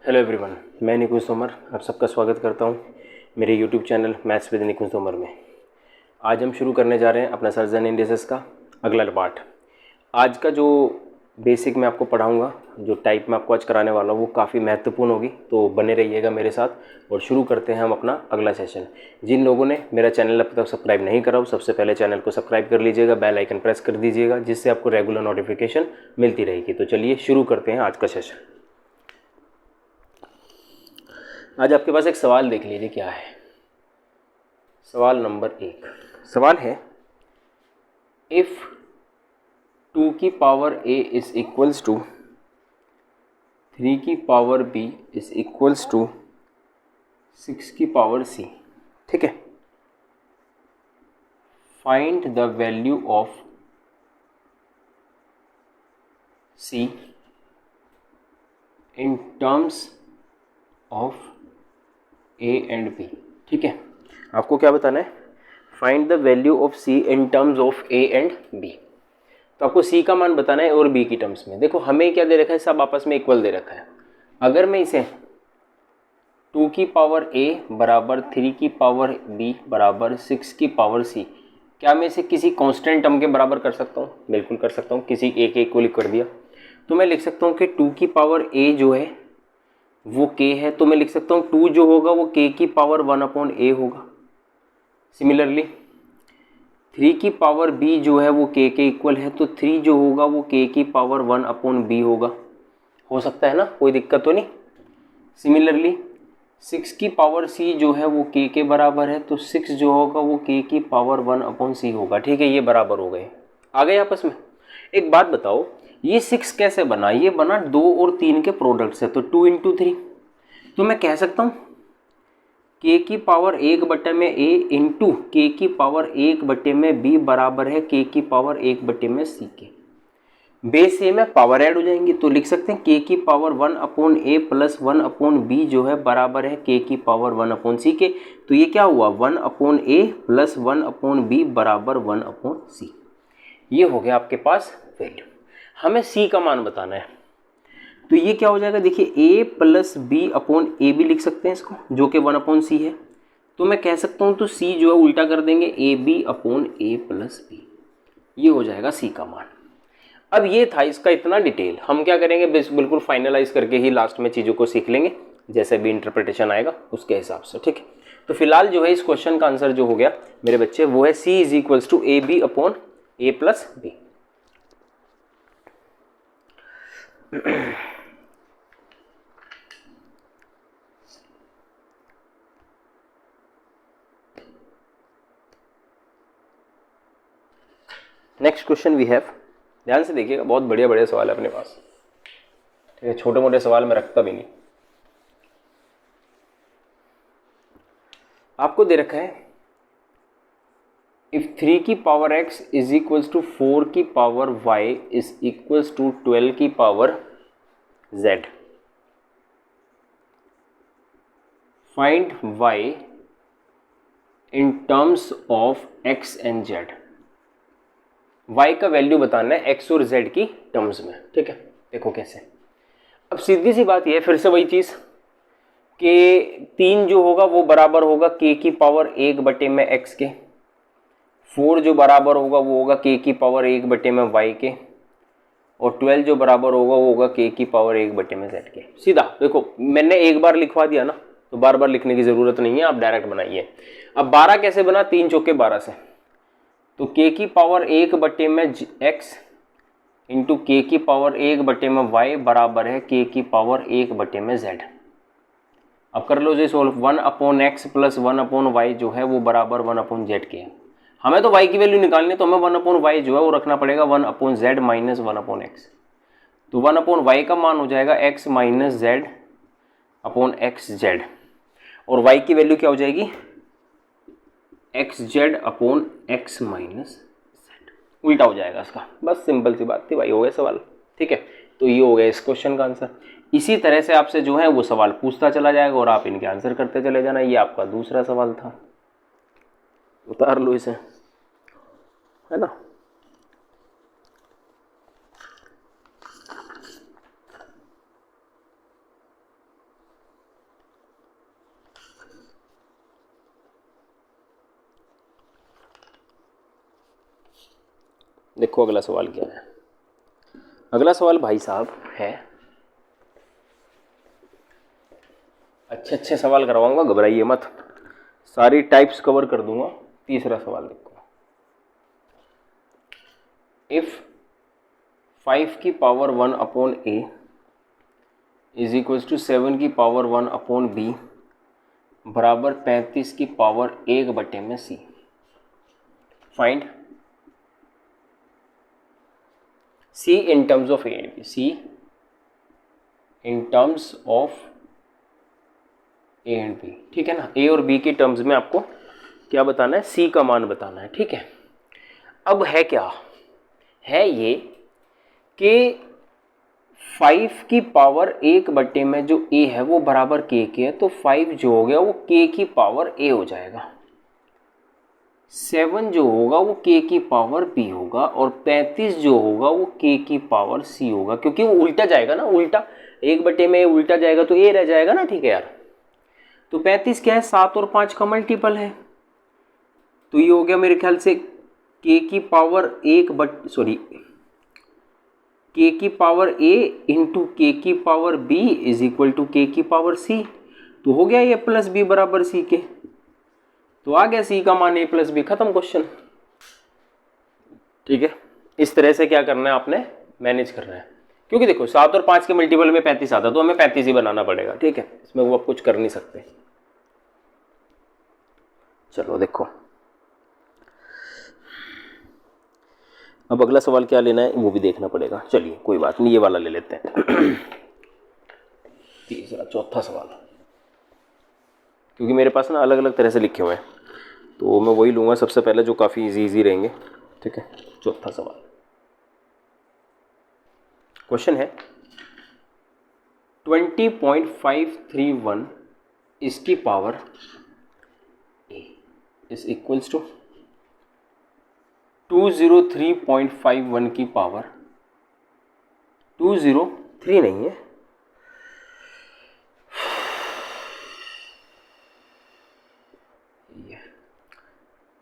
Hello everyone, मैं निकुंज तोमर आप सबका स्वागत करता हूं मेरे यूट्यूब चैनल मैथ्स विद निकुंज तोमर में। आज हम शुरू करने जा रहे हैं अपना सर्जन इंडिसेस का अगला पार्ट। आज का जो बेसिक मैं आपको पढ़ाऊंगा, जो टाइप मैं आपको आज कराने वाला हूँ वो काफ़ी महत्वपूर्ण होगी, तो बने रहिएगा मेरे साथ और शुरू करते हैं हम अपना अगला सेशन। जिन लोगों ने मेरा चैनल अब तक सब्सक्राइब नहीं करा हो, सबसे पहले चैनल को सब्सक्राइब कर लीजिएगा, बेल आइकन प्रेस कर दीजिएगा, जिससे आपको रेगुलर नोटिफिकेशन मिलती रहेगी। तो चलिए शुरू करते हैं आज का सेशन। आज आपके पास एक सवाल देख लीजिए क्या है। सवाल नंबर 1 सवाल है, इफ़ 2 की power a is equals to 3 की power b is equals to 6 की पावर c। ठीक है, find the value of c in terms of a and b। ठीक है, आपको क्या बताना है? Find the value of c in terms of a and b। तो आपको c का मान बताना है और b की टर्म्स में। देखो हमें क्या दे रखा है, सब आपस में इक्वल दे रखा है। अगर मैं इसे 2 की पावर a बराबर 3 की पावर b बराबर 6 की पावर c, क्या मैं इसे किसी कांस्टेंट टर्म के बराबर कर सकता हूँ? बिल्कुल कर सकता हूँ। किसी a के इक्वल कर दिया तो मैं लिख सकता हूँ कि 2 की पावर a जो है वो k है, तो मैं लिख सकता हूँ 2 जो होगा वो k की पावर 1/a होगा। सिमिलरली 3 की पावर b जो है वो k के इक्वल है, तो 3 जो होगा वो k की पावर 1/b होगा। हो सकता है ना, कोई दिक्कत तो नहीं। सिमिलरली 6 की पावर c जो है वो k के बराबर है, तो 6 जो होगा वो k की पावर 1/c होगा। ठीक है, ये बराबर हो गए, आ गए आपस में। एक बात बताओ, ये 6 कैसे बना? ये बना 2 और 3 के प्रोडक्ट से, तो 2 इंटू 3। तो मैं कह सकता हूँ k की पावर 1/a इंटू k की पावर 1/b बराबर है k की पावर 1/c के। बेस से में पावर ऐड हो जाएंगी, तो लिख सकते हैं k की पावर 1/a प्लस 1/b जो है बराबर है k की पावर 1/c के। तो ये क्या हुआ, 1/a प्लस 1/b बराबर 1/c। ये हो गया आपके पास वैल्यू। हमें c का मान बताना है, तो ये क्या हो जाएगा? देखिए a प्लस बी अपॉन ए भी लिख सकते हैं इसको, जो कि 1/c है। तो मैं कह सकता हूँ तो c जो है उल्टा कर देंगे, A B upon A plus B. ये हो जाएगा c का मान। अब ये था इसका इतना डिटेल। हम क्या करेंगे, बिल्कुल फाइनलाइज करके ही लास्ट में चीज़ों को सीख लेंगे, जैसे भी इंटरप्रिटेशन आएगा उसके हिसाब से। ठीक है, तो फिलहाल जो है इस क्वेश्चन का आंसर जो हो गया मेरे बच्चे, वो है c is equals to A B upon A plus B. Next question we have, ध्यान से देखिएगा, बहुत बढ़िया बढ़िया सवाल है अपने पास। ठीक है, छोटे मोटे सवाल मैं रखता भी नहीं। आपको दे रखा है, इफ 3 की power x is equals to 4 की power y is equals to 12 की power z, find y in terms of x and z। y का वैल्यू बताना है x और z की टर्म्स में। ठीक है, देखो कैसे। अब सीधी सी बात यह है, फिर से वही चीज कि 3 जो होगा वो बराबर होगा k की पावर 1/x के। 4 जो बराबर होगा वो होगा k की पावर 1/y के, और 12 जो बराबर होगा वो होगा k की पावर 1/z के। सीधा देखो, मैंने एक बार लिखवा दिया ना, तो बार बार लिखने की जरूरत नहीं है, आप डायरेक्ट बनाइए। अब 12 कैसे बना? 3 चौके 12 से, तो k की पावर 1/x इंटू k की पावर 1/y बराबर है k की पावर 1/z। अब कर लो जी सोल्व। 1/x प्लस 1/y जो है वो बराबर 1/z के है। हमें तो y की वैल्यू निकालनी है, तो हमें 1/y जो है वो रखना पड़ेगा 1/z माइनस 1/x। तो 1/y का मान हो जाएगा x minus Z upon x Z, और y की वैल्यू क्या हो जाएगी? X Z upon x minus Z. उल्टा हो जाएगा इसका, बस सिंपल सी बात थी भाई, हो गया सवाल। ठीक है, तो ये हो गया इस क्वेश्चन का आंसर। इसी तरह से आपसे जो है वो सवाल पूछता चला जाएगा और आप इनके आंसर करते चले जाना। ये आपका दूसरा सवाल था, उतार लो इसे, है ना। देखो अगला सवाल क्या है। अगला सवाल भाई साहब है, अच्छे अच्छे सवाल करवाऊंगा, घबराइए मत, सारी टाइप्स कवर कर दूंगा। तीसरा सवाल देखो, इफ 5 की power 1 upon A is equals to 7 की पावर 1 अपॉन बी बराबर 35 की पावर 1 बटे में c, find c in terms of a and b, c in terms of a and b, ठीक है ना। ए और बी के टर्म्स में आपको क्या बताना है, सी का मान बताना है, ठीक है। अब है क्या, है ये कि 5 की पावर 1 बटे में जो ए है वो बराबर के है, तो 5 जो हो गया वो के की पावर ए हो जाएगा, 7 जो होगा वो के की पावर बी होगा, और 35 जो होगा वो के की पावर सी होगा, क्योंकि वो उल्टा जाएगा ना, उल्टा 1 बटे में उल्टा जाएगा तो ए रह जाएगा ना, ठीक है यार। तो 35 क्या है, 7 और 5 का मल्टीपल है, तो ये हो गया मेरे ख्याल से के की पावर के की पावर ए इंटू के की power B is equal to के की पावर सी, तो हो गया ए प्लस बी बराबर सी के, तो आ गया सी का मान ए प्लस बी, खत्म क्वेश्चन, ठीक है। इस तरह से क्या करना है आपने, मैनेज करना है, क्योंकि देखो 7 और 5 के मल्टीपल में 35 आता, तो हमें 35 ही बनाना पड़ेगा, ठीक है, इसमें वो आप कुछ कर नहीं सकते। चलो देखो अब अगला सवाल क्या लेना है वो भी देखना पड़ेगा, चलिए कोई बात नहीं, ये वाला ले लेते हैं तीसरा चौथा सवाल, क्योंकि मेरे पास ना अलग अलग तरह से लिखे हुए हैं, तो मैं वही लूँगा सबसे पहले जो काफ़ी इजी रहेंगे, ठीक है। चौथा सवाल, क्वेश्चन है 20.531 इसकी power A is equals to 203.51 की पावर 203 नहीं है,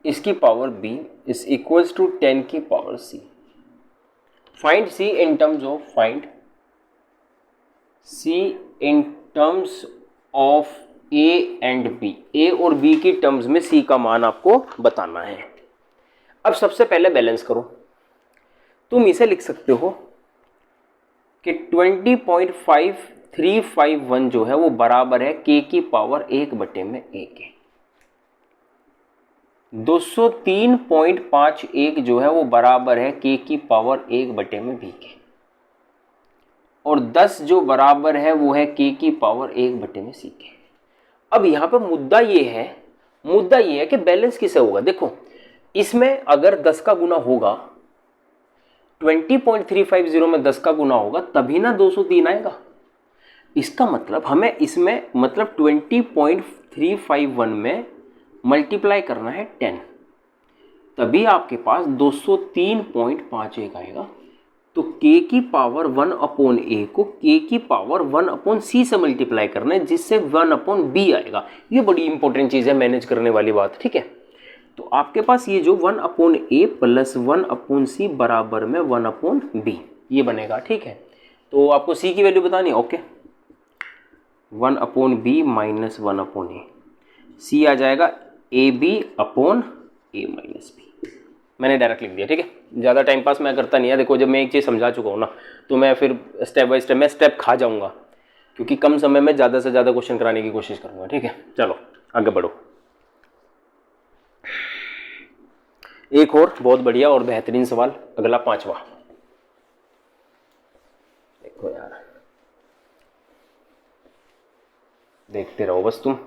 इसकी power b is equals to 10 की power c, find c in terms of, find c in terms of a and b, a और b की टर्म्स में c का मान आपको बताना है। अब सबसे पहले बैलेंस करो, तुम इसे लिख सकते हो कि 20.5351 जो है वो बराबर है k की पावर 1 बटे में a के, 203.51 जो है वो बराबर है k की पावर 1 बटे में b के, और 10 जो बराबर है वो है k की पावर 1 बटे में c के। अब यहाँ पे मुद्दा ये है कि बैलेंस किसे होगा। देखो इसमें अगर 10 का गुना होगा, 20.350 में 10 का गुना होगा तभी ना 203 आएगा। इसका मतलब हमें इसमें मतलब 20.351 में मल्टीप्लाई करना है 10, तभी आपके पास 203.51 आएगा। तो k की पावर 1 अपॉन a को k की पावर 1 अपॉन c से मल्टीप्लाई करना है, जिससे 1 अपॉन b आएगा। ये बड़ी इंपॉर्टेंट चीज़ है, मैनेज करने वाली बात, ठीक है। तो आपके पास ये जो 1 upon a plus 1 upon c बराबर में 1 अपॉन b ये बनेगा, ठीक है। तो आपको c की वैल्यू बतानी है, okay. 1 upon b minus 1 upon a, c आ जाएगा A B upon A minus B, मैंने डायरेक्ट लिख दिया, ठीक है। ज़्यादा टाइम पास मैं करता नहीं है, देखो जब मैं एक चीज़ समझा चुका हूँ ना तो मैं फिर स्टेप बाय स्टेप मैं स्टेप खा जाऊँगा, क्योंकि कम समय में ज़्यादा से ज़्यादा क्वेश्चन कराने की कोशिश करूँगा, ठीक है। चलो आगे बढ़ो, एक और बहुत बढ़िया और बेहतरीन सवाल, अगला पांचवा। देखो यार देखते रहो बस तुम,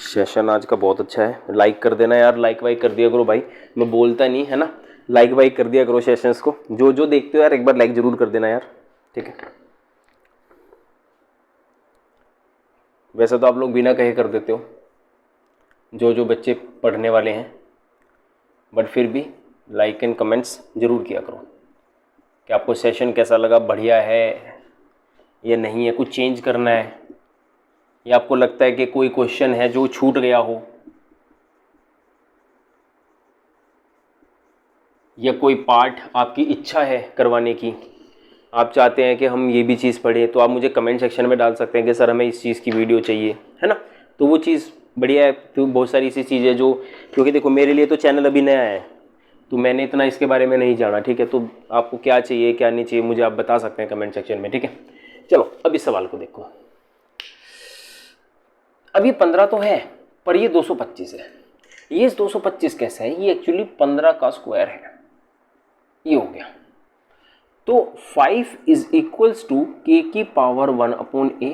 सेशन आज का बहुत अच्छा है। लाइक कर देना यार, लाइक वाइक कर दिया करो भाई, मैं बोलता नहीं है ना, लाइक वाइक कर दिया करो सेशंस को, जो जो देखते हो यार एक बार लाइक जरूर कर देना यार, ठीक है। वैसे तो आप लोग बिना कहे कर देते हो, जो बच्चे पढ़ने वाले हैं, बट फिर भी लाइक एंड कमेंट्स ज़रूर किया करो कि आपको सेशन कैसा लगा, बढ़िया है या नहीं है, कुछ चेंज करना है, या आपको लगता है कि कोई क्वेश्चन है जो छूट गया हो। या कोई पार्ट आपकी इच्छा है करवाने की, आप चाहते हैं कि हम ये भी चीज़ पढ़ें, तो आप मुझे कमेंट सेक्शन में डाल सकते हैं कि सर हमें इस चीज़ की वीडियो चाहिए, है ना। तो वो चीज़ बढ़िया है। तो बहुत सारी ऐसी चीज़ें जो, क्योंकि देखो मेरे लिए तो चैनल अभी नया है, तो मैंने इतना इसके बारे में नहीं जाना, ठीक है। तो आपको क्या चाहिए क्या नहीं चाहिए मुझे आप बता सकते हैं कमेंट सेक्शन में, ठीक है। चलो अब इस सवाल को देखो। अब ये 15 तो है पर ये 225 है। ये 225 कैसे है, ये एक्चुअली 15 का स्क्वायर है, ये हो गया। तो 5 इज इक्वल्स टू के की power 1 upon A,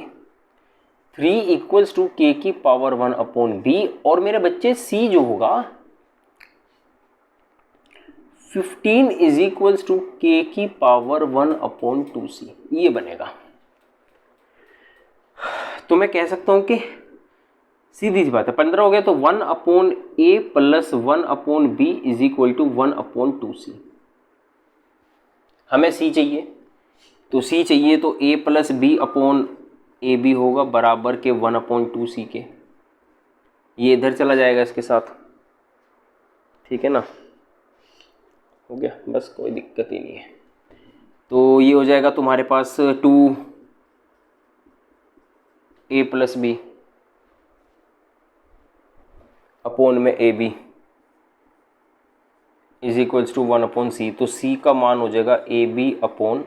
3 equals to के की पावर 1 अपॉन बी, और मेरे बच्चे सी जो होगा 15 इज इक्वल्स टू के की पावर 1 अपॉन 2c, ये बनेगा। तो मैं कह सकता हूं कि सीधी सी बात है, 15 हो गया तो 1 upon A plus 1 upon B is equal to 1 upon 2c। हमें सी चाहिए, तो सी चाहिए तो a plus B upon A B होगा बराबर के 1 अपॉन 2c के, ये इधर चला जाएगा इसके साथ, ठीक है ना। हो गया, बस कोई दिक्कत ही नहीं है। तो ये हो जाएगा तुम्हारे पास 2 a प्लस बी अपॉन में A B is equals to 1 upon सी। तो सी का मान हो जाएगा A B upon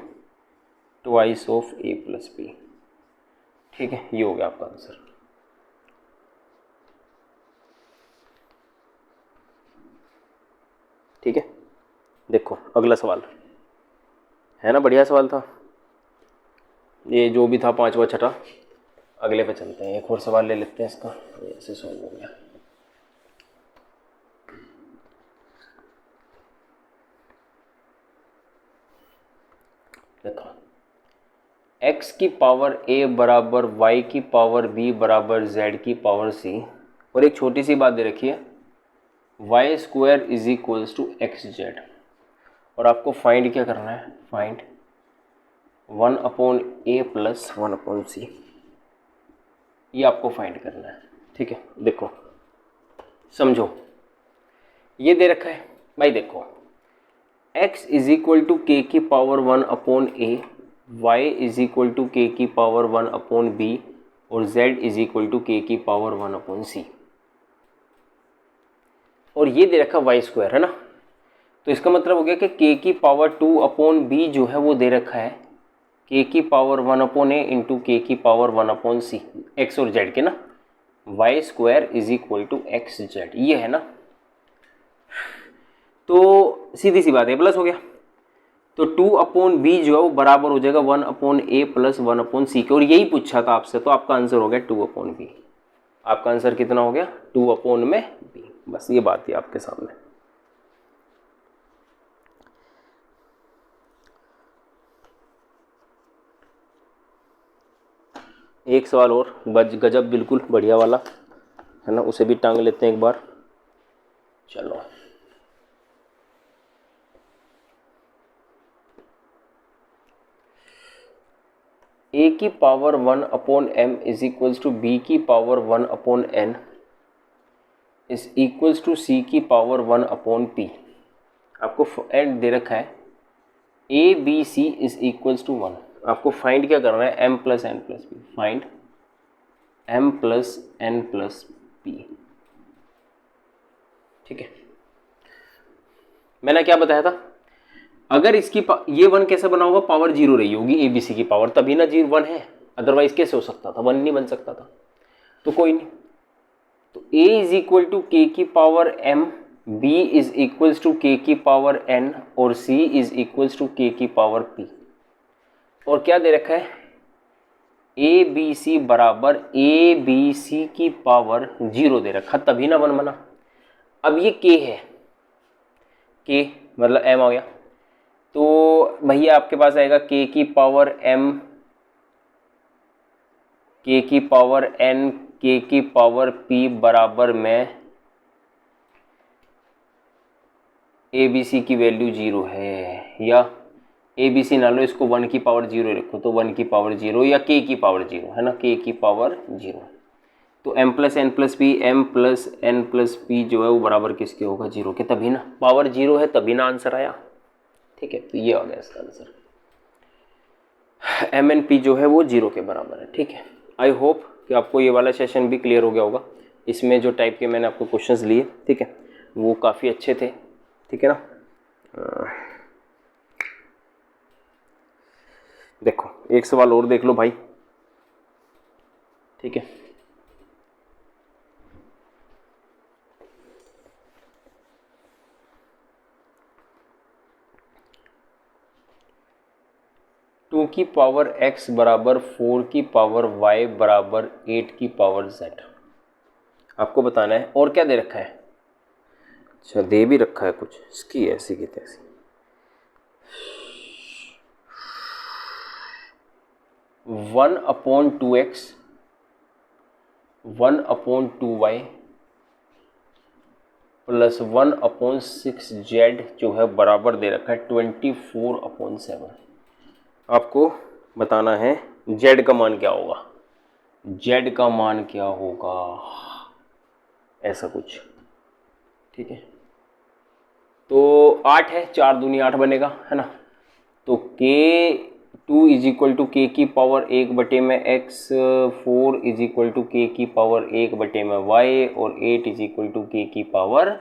twice of A plus B, ठीक है। ये हो गया आपका आंसर। ठीक है, देखो अगला सवाल है ना, बढ़िया सवाल था ये, जो भी था 5वां 6ठा। अगले पे चलते हैं, एक और सवाल ले लेते हैं इसका, ऐसे सॉल्व हो गया। देखो x की पावर a बराबर y की पावर b बराबर z की पावर c, और एक छोटी सी बात दे रखी है Y square is equals to X Z, और आपको फाइंड क्या करना है, find 1 upon A plus 1 upon C, ये आपको फाइंड करना है, ठीक है। देखो समझो, ये दे रखा है भाई, देखो x इज इक्वल टू के की power 1 upon A, Y is equal to के की पावर 1 अपॉन बी, और z इज इक्वल टू के की पावर 1 अपॉन सी, और ये दे रखा वाई स्क्वायर, है ना। तो इसका मतलब हो गया कि k की पावर 2 अपॉन बी जो है वो दे रखा है k की पावर 1 अपॉन ए इंटू के की पावर 1 अपॉन सी, एक्स और जेड के ना, Y square is equal to X Z, ये है ना। तो सीधी सी बात है, प्लस हो गया, तो 2 अपॉन बी जो है वो बराबर हो जाएगा 1 अपॉन ए प्लस 1 अपॉन सी के, और यही पूछा था आपसे, तो आपका आंसर हो गया 2 अपॉन बी। आपका आंसर कितना हो गया, 2 अपॉन में बी, बस ये बात थी आपके सामने। एक सवाल और गजब बिल्कुल बढ़िया वाला है ना, उसे भी टांग लेते हैं एक बार। चलो a की power 1 upon m is equals to b की power 1 upon n is equals to c की पावर 1 अपॉन p। आपको एंड दे रखा है a b c is equals to 1। आपको फाइंड क्या करना है, m plus n plus p, find m plus n plus p, ठीक है। मैंने क्या बताया था, अगर इसकी ये 1 कैसे बना होगा, पावर 0 रही होगी ए बी सी की पावर, तभी ना 1 है, अदरवाइज कैसे हो सकता था, 1 नहीं बन सकता था। तो कोई नहीं, तो a इज इक्वल टू के की power m, b is equals to के की पावर n, और c इज इक्वल्स टू के की पावर p। और क्या दे रखा है, ए बी सी बराबर ए बी सी की पावर 0 दे रखा, तभी ना 1 बना। अब ये k है, k मतलब m आ गया, तो भैया आपके पास आएगा k की पावर m, k की पावर n, k की पावर p बराबर में ए बी सी की वैल्यू 0 है, या ए बी सी ना लो, इसको 1 की पावर 0 रखो, तो 1 की पावर 0 या k की पावर 0 है ना, k की पावर 0। तो m plus n plus p, m plus n plus p जो है वो बराबर किसके होगा, 0 के, तभी ना पावर 0 है तभी ना आंसर आया। ठीक है, तो ये आ गया इसका आंसर, एम एन पी जो है वो 0 के बराबर है। ठीक है, आई होप कि आपको ये वाला सेशन भी क्लियर हो गया होगा। इसमें जो टाइप के मैंने आपको क्वेश्चंस लिए, ठीक है, वो काफ़ी अच्छे थे। ठीक है ना, देखो एक सवाल और देख लो भाई। ठीक है, टू की पावर x बराबर 4 की पावर y बराबर 8 की पावर z। आपको बताना है, और क्या दे रखा है, अच्छा दे भी रखा है कुछ, इसकी ऐसी की तैसी। One upon 2x, 1/2y plus 1/6z जो है बराबर दे रखा है 24/7। आपको बताना है z का मान क्या होगा, z का मान क्या होगा, ऐसा कुछ। ठीक है, तो 8 है, 4 दूनी 8 बनेगा, है ना। तो k2 इज इक्वल टू के की पावर 1 में x, 4 इज इक्वल टू के की पावर 1 में y और 8 इज इक्वल टू के की पावर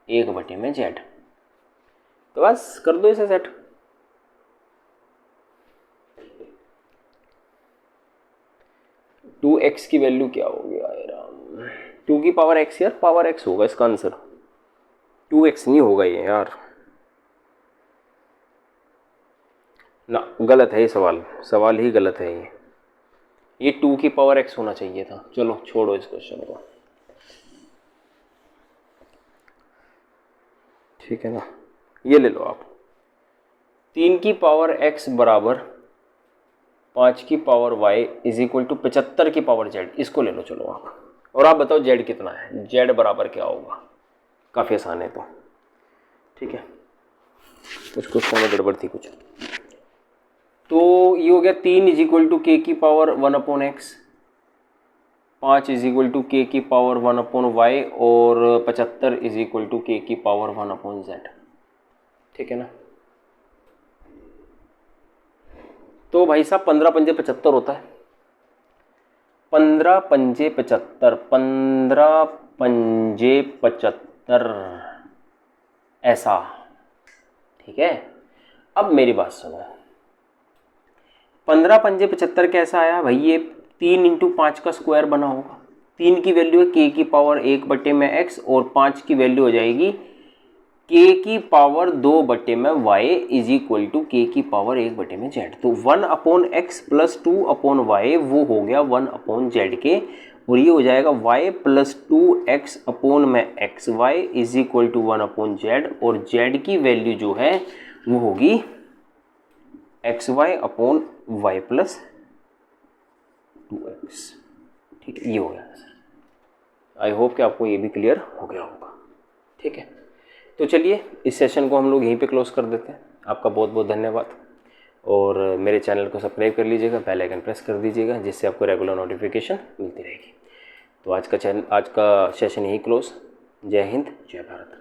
1 में z। तो बस कर दो इसे सेट। टू एक्स की वैल्यू क्या होगी यार, 2 की पावर x यार, पावर x होगा इसका आंसर, 2x नहीं होगा ये यार ना, गलत है ये सवाल ही गलत है ये 2 की पावर x होना चाहिए था। चलो छोड़ो इस क्वेश्चन को। ठीक है ना, ये ले लो आप, 3 की पावर x बराबर 5 की power y is equal to 75 की पावर z, इसको ले लो चलो आप। और आप बताओ z कितना है, z बराबर क्या होगा, काफ़ी आसान है तो। ठीक है, कुछ क्वेश्चन में गड़बड़ थी कुछ। तो ये हो गया 3 इज इक्वल टू के की power 1/x, 5 is equal to के की पावर 1/y और 75 इज इक्वल टू के की पावर 1/z। ठीक है ना, तो भाई साहब 15 पंजे 75 होता है, 15 पंजे 75, 15 पंजे 75 ऐसा। ठीक है, अब मेरी बात सुनो, 15 पंजे 75 कैसा आया भाई, ये 3 इंटू 5 का स्क्वायर बना होगा। 3 की वैल्यू है के की पावर 1 में x और 5 की वैल्यू हो जाएगी के की पावर 2 में y इज इक्वल टू के की पावर 1 में z। तो 1/x प्लस 2/y वो हो गया 1/z के, और ये हो जाएगा y प्लस 2x अपोन में x y is equal to 1/z, और z की वैल्यू जो है वो होगी x y upon y plus 2x। ठीक है, ये हो गया सर। आई होप कि आपको ये भी क्लियर हो गया होगा। ठीक है, तो चलिए इस सेशन को हम लोग यहीं पे क्लोज कर देते हैं। आपका बहुत बहुत धन्यवाद, और मेरे चैनल को सब्सक्राइब कर लीजिएगा, बेल आइकन प्रेस कर दीजिएगा, जिससे आपको रेगुलर नोटिफिकेशन मिलती रहेगी। तो आज का सेशन यहीं क्लोज। जय हिंद, जय भारत।